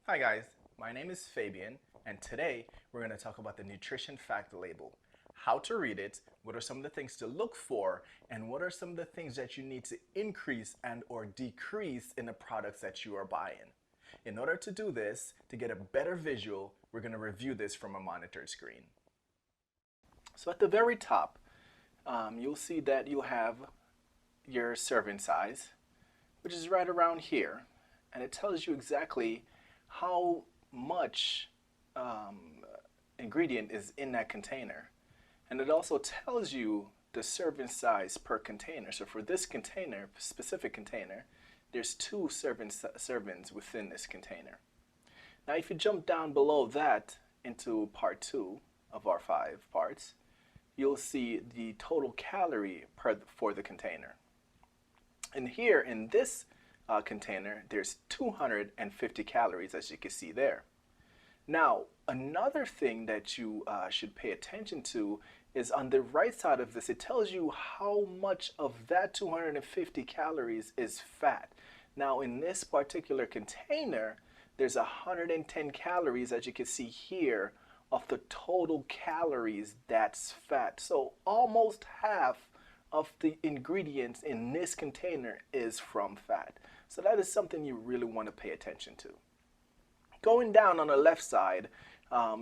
Hi guys, my name is Fabian, and today we're going to talk about the nutrition fact label. How to read it, what are some of the things to look for, and what are some of the things that you need to increase and or decrease in the products that you are buying. In order to do this, to get a better visual, we're going to review this from a monitored screen. So at the very top, you'll see that you'll have your serving size, which is right around here, and it tells you exactly how much ingredient is in that container. And it also tells you the serving size per container. So for this container, specific container, there's two servings within this container. Now if you jump down below that into part 2 of our 5 parts, you'll see the total calorie for the container. And here in this container, there's 250 calories, as you can see there. Now, another thing that you should pay attention to is on the right side of this, it tells you how much of that 250 calories is fat. Now, in this particular container, there's 110 calories, as you can see here, of the total calories that's fat. So almost half of the ingredients in this container is from fat. So that is something you really want to pay attention to. Going down on the left side,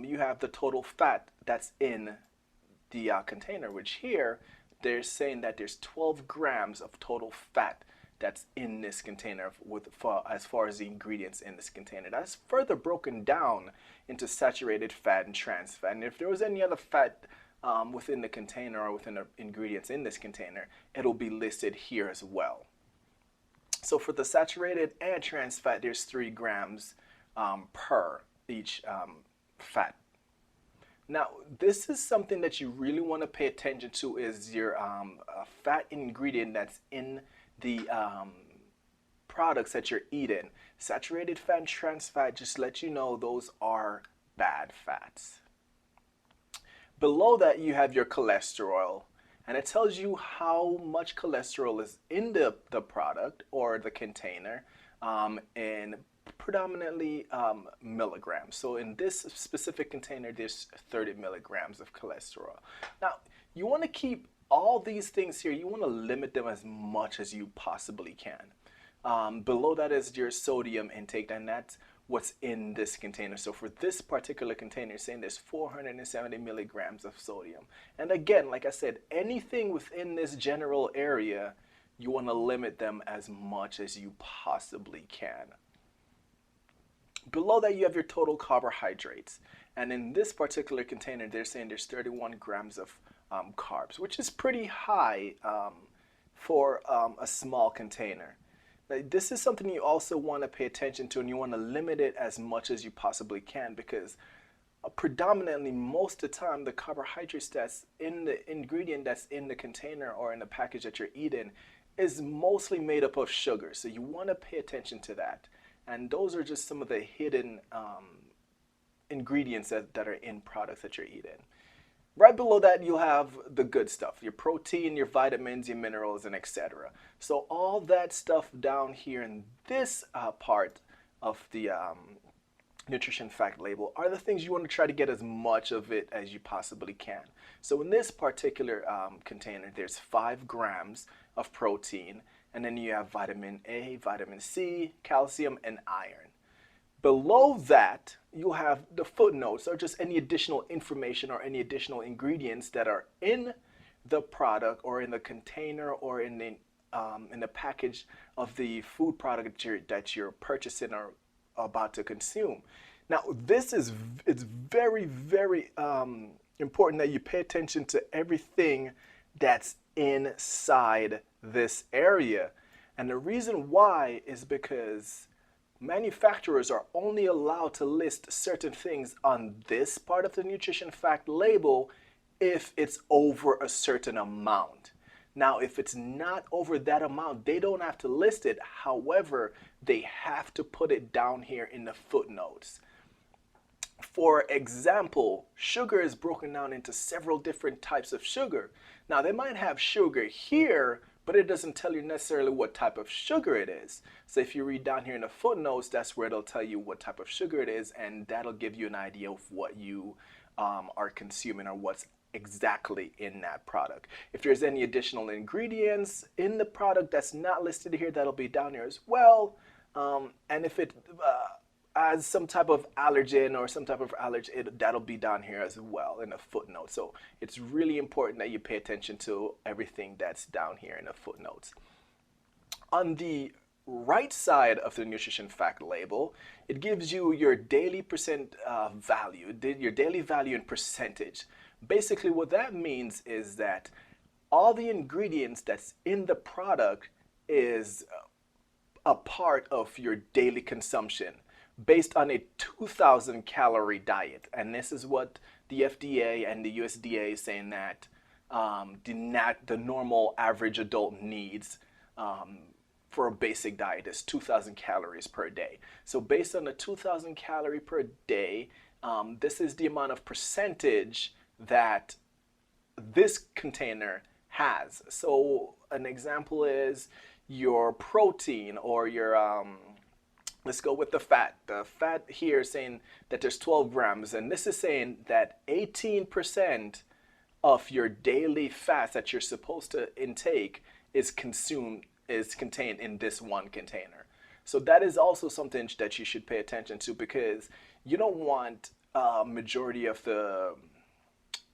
you have the total fat that's in the container, which here they're saying that there's 12 grams of total fat that's in this container as far as the ingredients in this container. That's further broken down into saturated fat and trans fat. And if there was any other fat within the container or within the ingredients in this container, it'll be listed here as well. So for the saturated and trans fat, there's 3 grams per each fat. Now, this is something that you really want to pay attention to is your fat ingredient that's in the products that you're eating. Saturated fat and trans fat, just let you know those are bad fats. Below that, you have your cholesterol, and it tells you how much cholesterol is in the product or the container in predominantly milligrams. So in this specific container, there's 30 milligrams of cholesterol. Now, you want to keep all these things here, you want to limit them as much as you possibly can. Below that is your sodium intake, and that's what's in this container. So for this particular container, it's saying there's 470 milligrams of sodium. And again, like I said, anything within this general area, you want to limit them as much as you possibly can. Below that, you have your total carbohydrates. And in this particular container, they're saying there's 31 grams of carbs, which is pretty high for a small container. This is something you also want to pay attention to, and you want to limit it as much as you possibly can, because predominantly most of the time the carbohydrates that's in the ingredient that's in the container or in the package that you're eating is mostly made up of sugar. So you want to pay attention to that. And those are just some of the hidden ingredients that are in products that you're eating. Right below that, you'll have the good stuff, your protein, your vitamins, your minerals, and etc. So all that stuff down here in this part of the nutrition fact label are the things you want to try to get as much of it as you possibly can. So in this particular container, there's 5 grams of protein, and then you have vitamin A, vitamin C, calcium, and iron. Below that, you'll have the footnotes, or just any additional information or any additional ingredients that are in the product or in the container or in the package of the food product that you're purchasing or about to consume. Now, it's very, very important that you pay attention to everything that's inside this area. And the reason why is because manufacturers are only allowed to list certain things on this part of the nutrition fact label if it's over a certain amount. Now, if it's not over that amount, they don't have to list it. However, they have to put it down here in the footnotes. For example, sugar is broken down into several different types of sugar. Now, they might have sugar here, but it doesn't tell you necessarily what type of sugar it is. So if you read down here in the footnotes, that's where it'll tell you what type of sugar it is, and that'll give you an idea of what you are consuming or what's exactly in that product. If there's any additional ingredients in the product that's not listed here, that'll be down here as well. And if it as some type of allergen or some type of allergen, that'll be down here as well in a footnote. So it's really important that you pay attention to everything that's down here in the footnotes. On the right side of the nutrition fact label, it gives you your daily value, your daily value in percentage. Basically what that means is that all the ingredients that's in the product is a part of your daily consumption based on a 2,000 calorie diet. And this is what the FDA and the USDA is saying that the normal average adult needs for a basic diet is 2,000 calories per day. So based on the 2,000 calorie per day, this is the amount of percentage that this container has. So an example is your protein or your let's go with the fat. The fat here is saying that there's 12 grams, and this is saying that 18% of your daily fats that you're supposed to intake is contained in this one container. So that is also something that you should pay attention to, because you don't want a majority of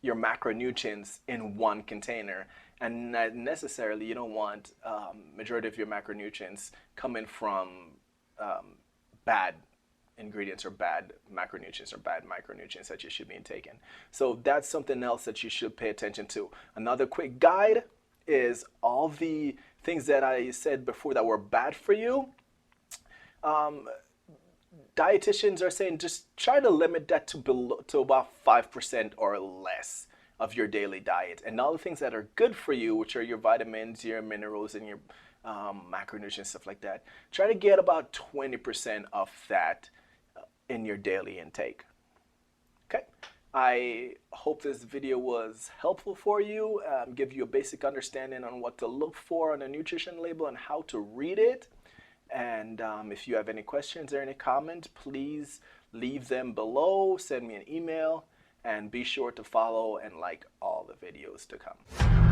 your macronutrients in one container, and not necessarily you don't want majority of your macronutrients coming from bad ingredients or bad macronutrients or bad micronutrients that you should be intaking. So that's something else that you should pay attention to. Another quick guide is all the things that I said before that were bad for you. Dietitians are saying just try to limit that to about 5% or less of your daily diet. And all the things that are good for you, which are your vitamins, your minerals, and your macronutrients, stuff like that, try to get about 20% of that in your daily intake. Okay, I hope this video was helpful for you, give you a basic understanding on what to look for on a nutrition label and how to read it. And if you have any questions or any comments, please leave them below, send me an email, and be sure to follow and like all the videos to come.